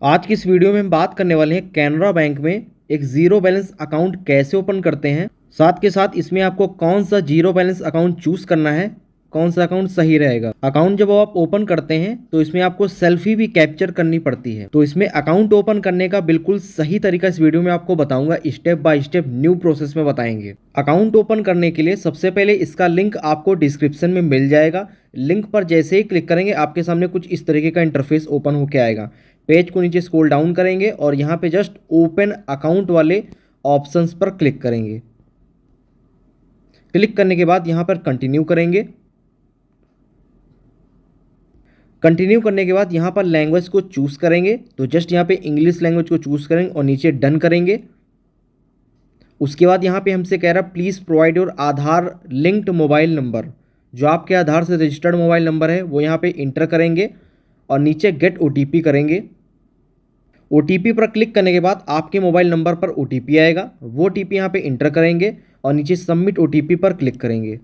आज की इस वीडियो में हम बात करने वाले हैं कैनरा बैंक में एक जीरो बैलेंस अकाउंट कैसे ओपन करते हैं। साथ के साथ इसमें आपको कौन सा जीरो बैलेंस अकाउंट चूज करना है, कौन सा अकाउंट सही रहेगा। अकाउंट जब आप ओपन करते हैं तो इसमें आपको सेल्फी भी कैप्चर करनी पड़ती है। तो इसमें अकाउंट ओपन करने का बिल्कुल सही तरीका इस वीडियो में आपको बताऊंगा, step by step new process में बताएंगे। अकाउंट ओपन करने के लिए सबसे पहले इसका लिंक आपको डिस्क्रिप्शन में मिल जाएगा। लिंक पर जैसे ही क्लिक करेंगे आपके सामने कुछ इस तरीके का इंटरफेस ओपन होकर आएगा। पेज को नीचे स्क्रॉल डाउन करेंगे और यहाँ पे जस्ट ओपन अकाउंट वाले ऑप्शंस पर क्लिक करेंगे। क्लिक करने के बाद यहाँ पर कंटिन्यू करेंगे। कंटिन्यू करने के बाद यहाँ पर लैंग्वेज को चूज करेंगे, तो जस्ट यहाँ पे इंग्लिश लैंग्वेज को चूज करेंगे और नीचे डन करेंगे। उसके बाद यहाँ पे हमसे कह रहा है please provide your Aadhaar linked mobile number. जो आपके आधार से रजिस्टर्ड मोबाइल नंबर है वो यहाँ पे इंटर करेंगे और नीचे गेट OTP करेंगे। OTP पर क्लिक करने के बाद आपके मोबाइल नंबर पर OTP आएगा, वो OTP यहाँ पे इंटर करेंगे और नीचे सबमिट OTP पर क्लिक करेंगे।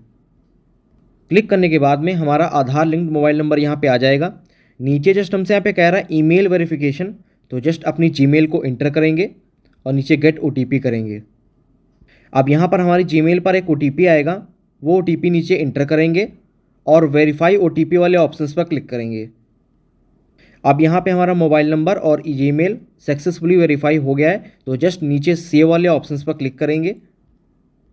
क्लिक करने के बाद में हमारा आधार लिंक्ड मोबाइल नंबर यहाँ पे आ जाएगा। नीचे जस्ट हमसे यहाँ पे कह रहा है ईमेल वेरिफिकेशन, तो जस्ट अपनी जीमेल को इंटर करेंगे और नीचे गेट OTP करेंगे। अब यहाँ पर हमारी जीमेल पर एक OTP आएगा, वो OTP नीचे इंटर करेंगे और वेरीफाई OTP वाले ऑप्शंस पर क्लिक करेंगे। अब यहाँ पे हमारा मोबाइल नंबर और ईमेल सक्सेसफुली वेरीफाई हो गया है, तो जस्ट नीचे सेव वाले ऑप्शंस पर क्लिक करेंगे।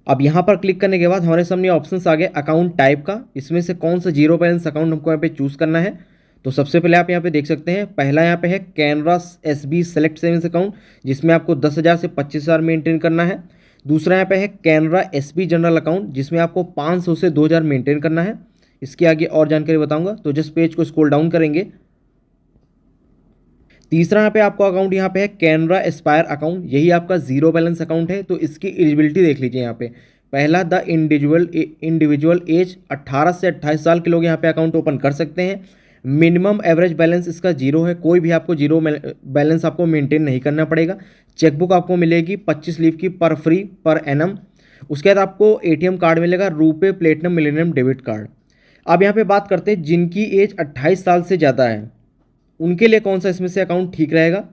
अब यहाँ पर क्लिक करने के बाद हमारे सामने ऑप्शंस आ गए अकाउंट टाइप का। इसमें से कौन सा जीरो बैलेंस अकाउंट हमको यहाँ पे चूज़ करना है। तो सबसे पहले आप यहाँ पे देख सकते हैं, पहला यहाँ पे है Canara SB select savings account, जिसमें आपको 10,000 से 25,000 मेंटेन करना है। दूसरा यहाँ पे है कैनरा SB जनरल अकाउंट, जिसमें आपको 500 से 2,000 मेंटेन करना है। इसके आगे और जानकारी बताऊँगा, तो जस्ट पेज को स्क्रॉल डाउन करेंगे। तीसरा यहाँ पे आपको अकाउंट यहाँ पे है कैनरा एस्पायर अकाउंट, यही आपका जीरो बैलेंस अकाउंट है। तो इसकी एलिजिबिलिटी देख लीजिए यहाँ पे। पहला द इंडिविजुअल एज 18 से 28 साल के लोग यहाँ पे अकाउंट ओपन कर सकते हैं। मिनिमम एवरेज बैलेंस इसका जीरो है, कोई भी आपको जीरो बैलेंस आपको मेंटेन नहीं करना पड़ेगा। चेकबुक आपको मिलेगी 25 लीव की पर फ्री पर एनम। उसके बाद आपको ATM कार्ड मिलेगा, RuPay platinum millennium debit card. अब यहाँ पे बात करते हैं जिनकी एज 28 साल से ज़्यादा है, उनके लिए कौन सा इसमें से अकाउंट ठीक रहेगा।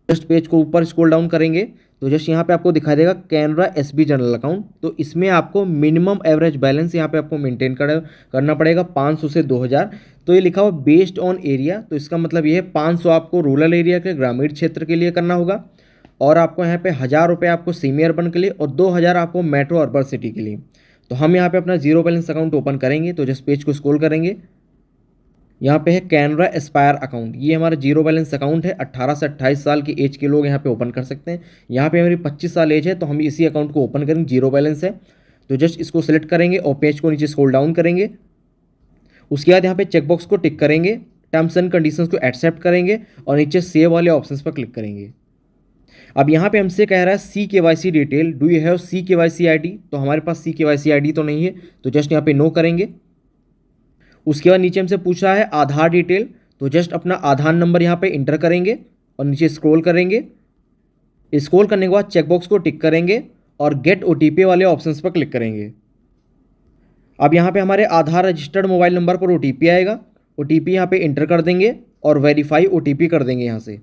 जस्ट पेज को ऊपर स्क्रॉल डाउन करेंगे तो जस्ट यहाँ पे आपको दिखाई देगा कैनरा SB जनरल अकाउंट। तो इसमें आपको मिनिमम एवरेज बैलेंस यहाँ पे आपको मेंटेन करना पड़ेगा 500 से 2,000। तो ये लिखा हुआ बेस्ड ऑन एरिया, तो इसका मतलब ये है 500 आपको रूरल एरिया के ग्रामीण क्षेत्र के लिए करना होगा और आपको यहाँ पे 1,000 रुपये आपको सेमी अर्बन के लिए और 2,000 आपको मेट्रो अर्बन सिटी के लिए। तो हम यहाँ पे अपना जीरो बैलेंस अकाउंट ओपन करेंगे, तो जस्ट पेज को स्क्रॉल करेंगे। यहाँ पे है कैनरा एस्पायर अकाउंट, ये हमारा जीरो बैलेंस अकाउंट है। 18 से 28 साल की एज के लोग यहाँ पे ओपन कर सकते हैं। यहाँ पे हमारी 25 साल एज है, तो हम इसी अकाउंट को ओपन करेंगे, जीरो बैलेंस है। तो जस्ट इसको सेलेक्ट करेंगे और पेज को नीचे स्क्रॉल डाउन करेंगे। उसके बाद यहाँ पे चेकबॉक्स को टिक करेंगे, टर्म्स एंड कंडीशंस को एक्सेप्ट करेंगे और नीचे सेव वाले ऑप्शंस पर क्लिक करेंगे। अब यहाँ पे हमसे कह रहा है CKYC detail, do you have CKYC ID। तो हमारे पास CKYC ID तो नहीं है, तो जस्ट यहाँ पे नो करेंगे। उसके बाद नीचे हमसे पूछा है आधार डिटेल, तो जस्ट अपना आधार नंबर यहाँ पे इंटर करेंगे और नीचे स्क्रॉल करेंगे। स्क्रॉल करने के बाद चेकबॉक्स को टिक करेंगे और गेट OTP वाले ऑप्शंस पर क्लिक करेंगे। अब यहाँ पे हमारे आधार रजिस्टर्ड मोबाइल नंबर पर OTP आएगा, OTP यहाँ पे इंटर कर देंगे और वेरीफाई OTP कर देंगे यहाँ से।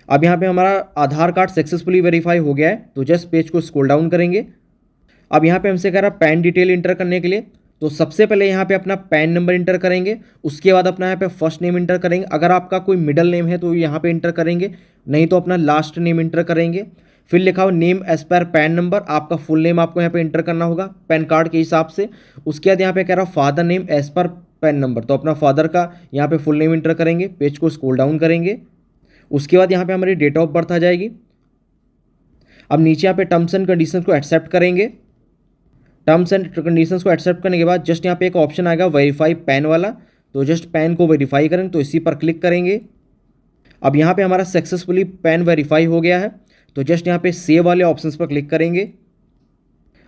अब यहाँ पे हमारा आधार कार्ड सक्सेसफुली वेरीफाई हो गया है, तो जस्ट पेज को स्क्रॉल डाउन करेंगे। अब यहाँ पे हमसे कह रहा है पैन डिटेल इंटर करने के लिए, तो सबसे पहले यहाँ पे अपना पैन नंबर इंटर करेंगे। उसके बाद अपना यहाँ पे फर्स्ट नेम इंटर करेंगे, अगर आपका कोई मिडल नेम है तो यहाँ पे इंटर करेंगे, नहीं तो अपना लास्ट नेम इंटर करेंगे। फिर लिखा हो name as per PAN number, आपका फुल नेम आपको यहाँ पे इंटर करना होगा पैन कार्ड के हिसाब से। उसके बाद यहाँ पे कह रहा father name as per PAN number, तो अपना फादर का यहाँ पे फुल नेम इंटर करेंगे। पेज को स्क्रॉल डाउन करेंगे। उसके बाद यहाँ पे हमारी डेट ऑफ बर्थ आ जाएगी। अब नीचे यहाँ पे टर्म्स एंड कंडीशंस को एक्सेप्ट करेंगे। टर्म्स एंड कंडीशंस को एक्सेप्ट करने के बाद जस्ट यहाँ पे एक ऑप्शन आएगा वेरीफाई पैन वाला, तो जस्ट पैन को वेरीफाई करेंगे, तो इसी पर क्लिक करेंगे। अब यहाँ पे हमारा सक्सेसफुली पैन वेरीफाई हो गया है, तो जस्ट यहाँ पे सेव वाले ऑप्शंस पर क्लिक करेंगे।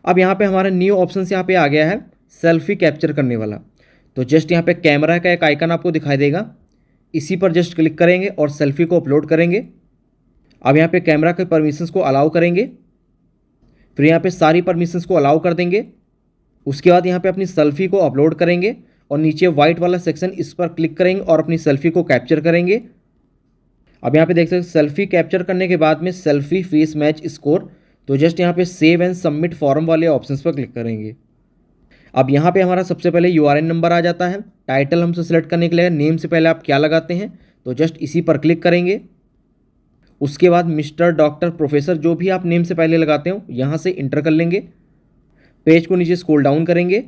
अब यहाँ पे हमारा न्यू ऑप्शन यहाँ पे आ गया है सेल्फी कैप्चर करने वाला, तो जस्ट यहाँ पे कैमरा का एक आइकन आपको दिखाई देगा, इसी पर जस्ट क्लिक करेंगे और सेल्फी को अपलोड करेंगे। अब यहाँ पे कैमरा के परमिशंस को अलाउ करेंगे, फिर यहाँ पे सारी परमिशंस को अलाउ कर देंगे। उसके बाद यहाँ पे अपनी सेल्फी को अपलोड करेंगे और नीचे वाइट वाला सेक्शन इस पर क्लिक करेंगे और अपनी सेल्फी को कैप्चर करेंगे। अब यहाँ पे देख सकते हैं सेल्फी कैप्चर करने के बाद में सेल्फी फेस मैच स्कोर, तो जस्ट यहाँ पे सेव एंड सबमिट फॉर्म वाले ऑप्शंस पर क्लिक करेंगे। अब यहाँ पे हमारा सबसे पहले यूआरएन नंबर आ जाता है। टाइटल हमसे सेलेक्ट करने के लिए नेम से पहले आप क्या लगाते हैं, तो जस्ट इसी पर क्लिक करेंगे। उसके बाद मिस्टर, डॉक्टर, प्रोफेसर जो भी आप नेम से पहले लगाते हो यहाँ से इंटर कर लेंगे। पेज को नीचे स्क्रॉल डाउन करेंगे।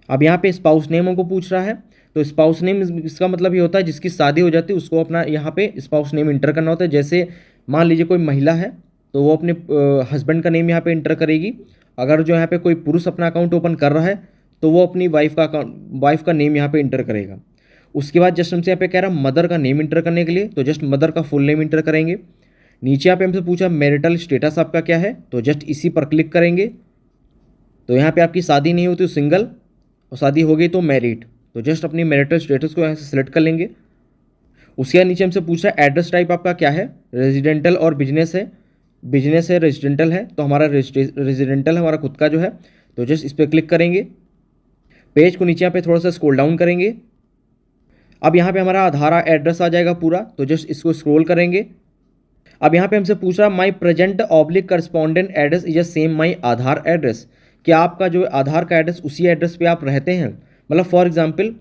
अब यहाँ पे स्पाउस नेम हमको पूछ रहा है, तो स्पाउस नेम इसका मतलब ये होता है जिसकी शादी हो जाती है उसको अपना यहाँ पे स्पाउस नेम इंटर करना होता है। जैसे मान लीजिए कोई महिला है तो वो अपने हस्बैंड का नेम यहाँ पे इंटर करेगी। अगर जो यहाँ पे कोई पुरुष अपना अकाउंट ओपन कर रहा है तो वो अपनी वाइफ का नेम यहाँ पे इंटर करेगा। उसके बाद जस्ट हमसे यहाँ पे कह रहा है मदर का नेम इंटर करने के लिए, तो जस्ट मदर का फुल नेम इंटर करेंगे। नीचे यहाँ पे हमसे पूछा मैरिटल स्टेटस आपका क्या है, तो जस्ट इसी पर क्लिक करेंगे। तो यहाँ पे आपकी शादी नहीं होती तो सिंगल, और शादी हो गई तो मैरिड, तो जस्ट अपनी मैरिटल स्टेटस को यहाँ से सिलेक्ट कर लेंगे। उसके बाद नीचे हमसे पूछ रहा है एड्रेस टाइप आपका क्या है, रेजिडेंटल और बिजनेस है। बिजनेस है, रेजिडेंटल है, तो हमारा रेजिडेंटल है हमारा खुद का जो है, तो जस्ट इस पर क्लिक करेंगे। पेज को नीचे यहाँ पे थोड़ा सा स्क्रॉल डाउन करेंगे। अब यहाँ पे हमारा आधार एड्रेस आ जाएगा पूरा, तो जस्ट इसको स्क्रॉल करेंगे। अब यहाँ पे हमसे पूछ रहा है my present oblique correspondent address is same my Aadhaar address, क्या आपका जो आधार का एड्रेस उसी एड्रेस पे आप रहते हैं। मतलब फॉर एग्जांपल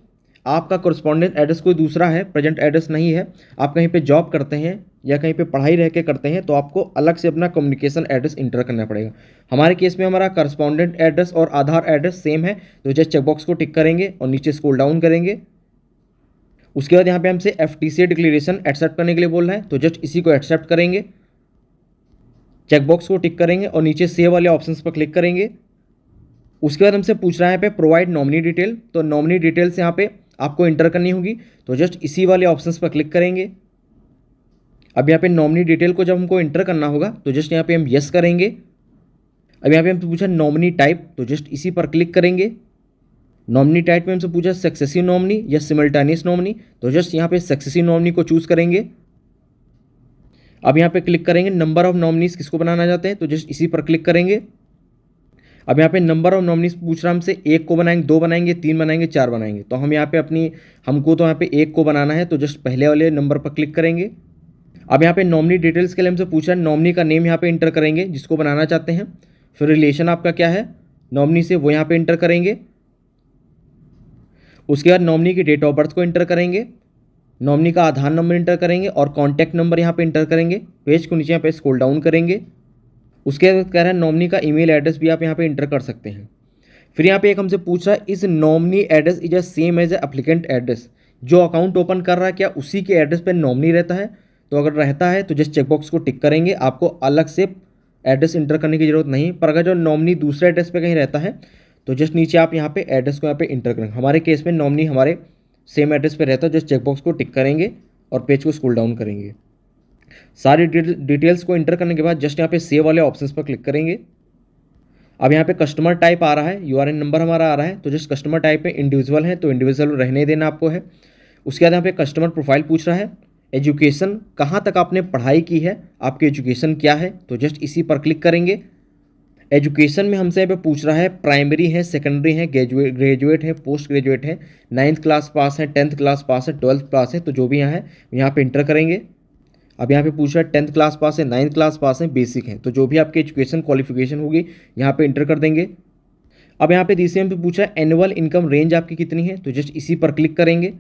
आपका करस्पॉन्डेंट एड्रेस कोई दूसरा है, प्रेजेंट एड्रेस नहीं है, आप कहीं पे जॉब करते हैं या कहीं पे पढ़ाई रह के करते हैं, तो आपको अलग से अपना कम्युनिकेशन एड्रेस इंटर करना पड़ेगा। हमारे केस में हमारा करस्पॉन्डेंट एड्रेस और आधार एड्रेस सेम है, तो जस्ट चेकबॉक्स को टिक करेंगे और नीचे स्क्रॉल डाउन करेंगे। उसके बाद यहाँ पे हमसे FTC डिक्लेरेशन एक्सेप्ट करने के लिए बोल रहा है, तो जस्ट इसी को एक्सेप्ट करेंगे। चेकबॉक्स को टिक करेंगे और नीचे सेव वाले ऑप्शंस पर क्लिक करेंगे। उसके बाद हमसे पूछ रहा है यहाँ पे प्रोवाइड नॉमिनी डिटेल, तो नॉमिनी डिटेल्स यहाँ पे आपको इंटर करनी होगी, तो जस्ट इसी वाले ऑप्शंस पर क्लिक करेंगे। अब यहाँ पे नॉमिनी डिटेल को जब हमको इंटर करना होगा तो जस्ट यहाँ पे हम यस करेंगे। अब यहाँ पे हमसे पूछा नॉमिनी टाइप, तो जस्ट इसी पर क्लिक करेंगे। नॉमिनी टाइप में हमसे पूछा सक्सेसिव नॉमिनी या सिमल्टेनियस नॉमिनी, तो जस्ट यहाँ पे सक्सेसिव नॉमिनी को चूज करेंगे। अब यहाँ पे क्लिक करेंगे नंबर ऑफ नॉमिनीज किसको बनाना चाहते हैं, तो जस्ट इसी पर क्लिक करेंगे। अब यहाँ पे नंबर ऑफ नॉमिनीज पूछ रहा है हमसे, एक को बनाएंगे, दो बनाएंगे, तीन बनाएंगे, चार बनाएंगे, तो हम यहाँ पे हमको तो यहाँ पे एक को बनाना है, तो जस्ट पहले वाले नंबर पर क्लिक करेंगे। अब यहाँ पे नॉमिनी डिटेल्स के लिए हमसे पूछा है नॉमिनी का नेम यहाँ पे इंटर करेंगे जिसको बनाना चाहते हैं, फिर रिलेशन आपका क्या है नॉमिनी से वो यहाँ पे इंटर करेंगे। उसके बाद नॉमिनी की डेट ऑफ बर्थ को इंटर करेंगे, नॉमिनी का आधार नंबर इंटर करेंगे और कॉन्टैक्ट नंबर यहाँ पे इंटर करेंगे। पेज को नीचे यहाँ पे स्क्रॉल डाउन करेंगे। उसके बाद कह रहा है नॉमिनी का ईमेल एड्रेस भी आप यहाँ पे इंटर कर सकते हैं। फिर यहाँ पे एक हमसे पूछ रहा है इस nominee address is a same as applicant address, जो अकाउंट ओपन कर रहा है क्या उसी के एड्रेस पे नॉमिनी रहता है, तो अगर रहता है तो जस्ट चेकबॉक्स को टिक करेंगे, आपको अलग से एड्रेस इंटर करने की जरूरत नहीं। पर अगर जो नॉमिनी दूसरे एड्रेस पे कहीं रहता है तो जस्ट नीचे आप यहाँ पे एड्रेस को यहाँ पे इंटर करेंगे। हमारे केस में नॉमिनी हमारे सेम एड्रेस पे रहता है, जस्ट चेकबॉक्स को टिक करेंगे और पेज को स्क्रॉल डाउन करेंगे। सारी डिटेल्स को इंटर करने के बाद जस्ट यहाँ पे सेव वाले ऑप्शंस पर क्लिक करेंगे। अब यहाँ पे कस्टमर टाइप आ रहा है, यूआरएन नंबर हमारा आ रहा है, तो जस्ट कस्टमर टाइप में इंडिविजुअल है तो इंडिविजुअल रहने देना आपको है। उसके बाद यहाँ पे कस्टमर प्रोफाइल पूछ रहा है, एजुकेशन कहाँ तक आपने पढ़ाई की है, आपकी एजुकेशन क्या है, तो जस्ट इसी पर क्लिक करेंगे। एजुकेशन में हमसे यहाँ पे पूछ रहा है प्राइमरी है, सेकेंडरी है, ग्रेजुएट है, पोस्ट ग्रेजुएट है, 9th क्लास पास है, 10th क्लास पास है, 12th पास है, तो जो भी यहाँ है यहाँ पे इंटर करेंगे। अब यहाँ पे पूछ रहा है 10th क्लास पास है, 9th क्लास पास है, बेसिक है, तो जो भी आपकी एजुकेशन क्वालिफिकेशन होगी यहाँ पे इंटर कर देंगे। अब यहाँ पे DCM पे पूछा है एनुअल इनकम रेंज आपकी कितनी है, तो जस्ट इसी पर क्लिक करेंगे।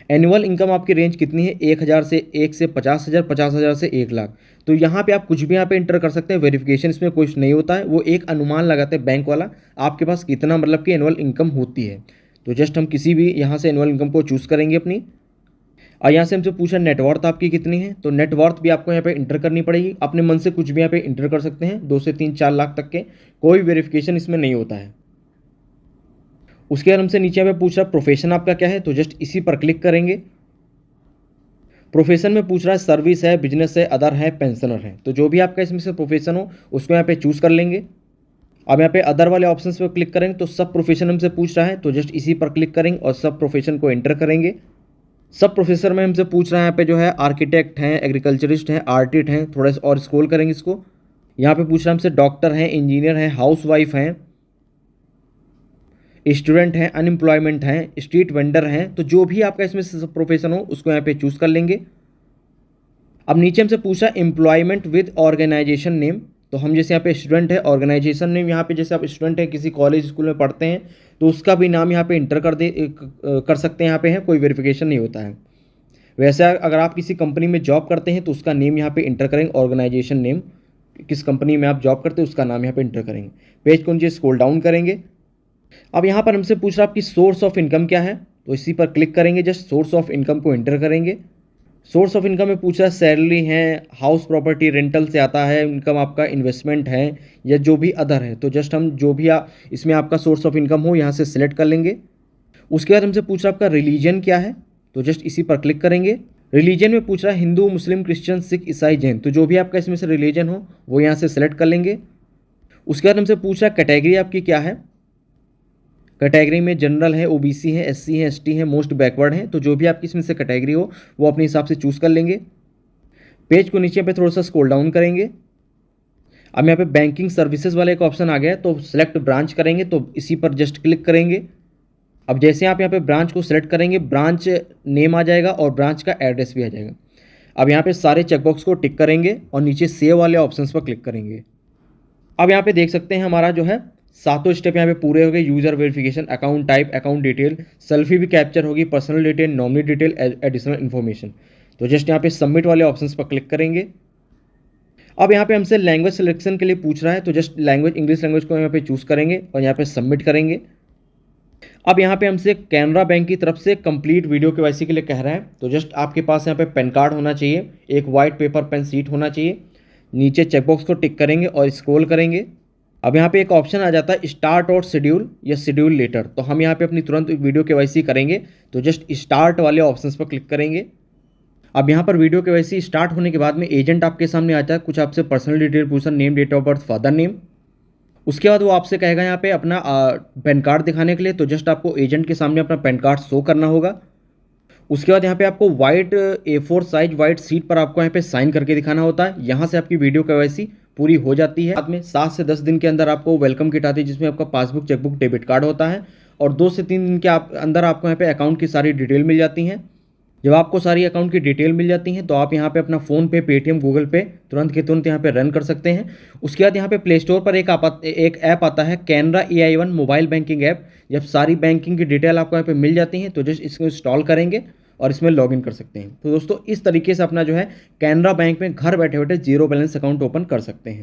एनुअल इनकम आपकी रेंज कितनी है, 1,000 से 1 से 50,000, 50,000 से 1 लाख, तो यहाँ पे आप कुछ भी यहाँ पे इंटर कर सकते हैं। वेरिफिकेशन इसमें कुछ नहीं होता है, वो एक अनुमान लगाते हैं बैंक वाला आपके पास कितना मतलब कि एनुअल इनकम होती है, तो जस्ट हम किसी भी यहाँ से एनुअल इनकम को चूज़ करेंगे अपनी। और यहाँ से हमसे पूछा नेटवर्थ आपकी कितनी है, तो नेटवर्थ भी आपको यहाँ पे इंटर करनी पड़ेगी। अपने मन से कुछ भी यहाँ पे इंटर कर सकते हैं, 2 से 3 4 लाख तक के, कोई वेरिफिकेशन इसमें नहीं होता है। उसके बाद हमसे नीचे पे पूछ रहा है प्रोफेशन आपका क्या है, तो जस्ट इसी पर क्लिक करेंगे। प्रोफेशन में पूछ रहा है सर्विस है, बिजनेस है, अदर है, पेंशनर है, तो जो भी आपका इसमें से प्रोफेशन हो उसको यहाँ पे चूज़ कर लेंगे। अब यहाँ पे अदर वाले ऑप्शंस पर क्लिक करेंगे तो सब प्रोफेशन हमसे पूछ रहा है, तो जस्ट इसी पर क्लिक करेंगे और सब प्रोफेशन को एंटर करेंगे। सब प्रोफेसर में हमसे पूछ रहा है यहाँ पे जो है आर्किटेक्ट हैं, एग्रीकल्चरिस्ट हैं, आर्टिस्ट हैं, थोड़ा सा और स्क्रॉल करेंगे इसको। यहाँ पे पूछ रहा है हमसे डॉक्टर हैं, इंजीनियर हैं, हाउसवाइफ हैं, स्टूडेंट हैं, अनएम्प्लॉयमेंट हैं, स्ट्रीट वेंडर हैं, तो जो भी आपका इसमें प्रोफेशन हो उसको यहाँ पे चूज़ कर लेंगे। अब नीचे हमसे पूछा एम्प्लॉयमेंट विद ऑर्गेनाइजेशन नेम, तो हम जैसे यहाँ पे स्टूडेंट है, ऑर्गेनाइजेशन नेम यहाँ पे जैसे आप स्टूडेंट हैं किसी कॉलेज स्कूल में पढ़ते हैं तो उसका भी नाम यहाँ पे इंटर कर सकते हैं, यहाँ पे है कोई वेरिफिकेशन नहीं होता है। वैसे अगर आप किसी कंपनी में जॉब करते हैं तो उसका नेम यहाँ पे इंटर करेंगे, ऑर्गेनाइजेशन नेम, किस कंपनी में आप जॉब करते हैं उसका नाम यहाँ पे इंटर करेंगे। पेज को नीचे स्क्रॉल डाउन करेंगे। अब यहाँ पर हमसे पूछ रहा है आपकी सोर्स ऑफ इनकम क्या है, तो इसी पर क्लिक करेंगे, जस्ट सोर्स ऑफ इनकम को इंटर करेंगे। सोर्स ऑफ इनकम में पूछ रहा है सैलरी है, हाउस प्रॉपर्टी रेंटल से आता है इनकम, आपका इन्वेस्टमेंट है या जो भी अदर है, तो जस्ट हम जो भी इसमें आपका सोर्स ऑफ इनकम हो यहाँ से सिलेक्ट कर लेंगे। उसके बाद हमसे पूछ रहा है आपका रिलीजन क्या है, तो जस्ट इसी पर क्लिक करेंगे। रिलीजन में पूछ रहा है हिंदू, मुस्लिम, क्रिश्चियन, सिख, ईसाई, जैन, तो जो भी आपका इसमें से रिलीजन हो वो यहाँ से सिलेक्ट कर लेंगे। उसके बाद हमसे पूछ रहा है कैटेगरी आपकी क्या है, कैटेगरी में जनरल है, ओबीसी है, एससी है, एसटी है, मोस्ट बैकवर्ड है, तो जो भी आपकी इसमें से कैटेगरी हो वो अपने हिसाब से चूज़ कर लेंगे। पेज को नीचे पे थोड़ा सा स्क्रॉल डाउन करेंगे। अब यहाँ पे बैंकिंग सर्विसेज वाला एक ऑप्शन आ गया है, तो सिलेक्ट ब्रांच करेंगे, तो इसी पर जस्ट क्लिक करेंगे। अब जैसे आप यहाँ पे ब्रांच को सिलेक्ट करेंगे ब्रांच नेम आ जाएगा और ब्रांच का एड्रेस भी आ जाएगा। अब यहाँ पे सारे चेकबॉक्स को टिक करेंगे और नीचे सेव वाले ऑप्शंस पर क्लिक करेंगे। अब यहाँ पे देख सकते हैं हमारा जो है सातों स्टेप यहाँ पे पूरे हो गए। User verification, account type, account detail, selfie भी कैप्चर होगी, personal detail, nominee detail, additional information. तो जस्ट यहाँ पे सबमिट वाले ऑप्शंस पर क्लिक करेंगे। अब यहाँ पे हमसे लैंग्वेज सिलेक्शन के लिए पूछ रहा है, तो जस्ट लैंग्वेज इंग्लिश लैंग्वेज को यहाँ पे चूज़ करेंगे और यहाँ पे सबमिट करेंगे। अब यहाँ पे हमसे कैनरा बैंक की तरफ से कंप्लीट वीडियो केवाईसी के लिए कह रहा है, तो जस्ट आपके पास यहाँ पे पैन कार्ड होना चाहिए, एक वाइट पेपर पेन शीट होना चाहिए। नीचे चेकबॉक्स को टिक करेंगे और स्क्रॉल करेंगे। अब यहाँ पे एक ऑप्शन आ जाता है स्टार्ट और शेड्यूल या शेड्यूल लेटर, तो हम यहाँ पे अपनी तुरंत वीडियो केवाईसी करेंगे, तो जस्ट स्टार्ट वाले ऑप्शंस पर क्लिक करेंगे। अब यहाँ पर वीडियो केवाईसी स्टार्ट होने के बाद में एजेंट आपके सामने आता है, कुछ आपसे पर्सनल डिटेल पूछा, name, date of birth, father name. उसके बाद वो आपसे कहेगा यहाँ पे अपना पैन कार्ड दिखाने के लिए, तो जस्ट आपको एजेंट के सामने अपना पैन कार्ड शो करना होगा। उसके बाद यहाँ पे आपको white A4 size white seat पर आपको यहाँ पे साइन करके दिखाना होता है। यहाँ से आपकी वीडियो केवाईसी पूरी हो जाती है। बाद में 7 से 10 दिन के अंदर आपको वेलकम किट आती है, जिसमें आपका पासबुक, चेकबुक, डेबिट कार्ड होता है, और 2 से 3 दिन के अंदर आपको यहाँ पे अकाउंट की सारी डिटेल मिल जाती हैं। जब आपको सारी अकाउंट की डिटेल मिल जाती हैं तो आप यहाँ पे अपना फ़ोन पे, पेटीएम, गूगल पे तुरंत के तुरंत यहाँ पे रन कर सकते हैं। उसके बाद यहाँ पे प्ले स्टोर पर एक ऐप आता है Canara AI1 mobile banking app. जब सारी बैंकिंग की डिटेल आपको यहाँ पे मिल जाती हैं तो जस्ट इसको इंस्टॉल करेंगे और इसमें लॉगिन कर सकते हैं। तो दोस्तों इस तरीके से अपना जो है कैनरा बैंक में घर बैठे बैठे जीरो बैलेंस अकाउंट ओपन कर सकते हैं।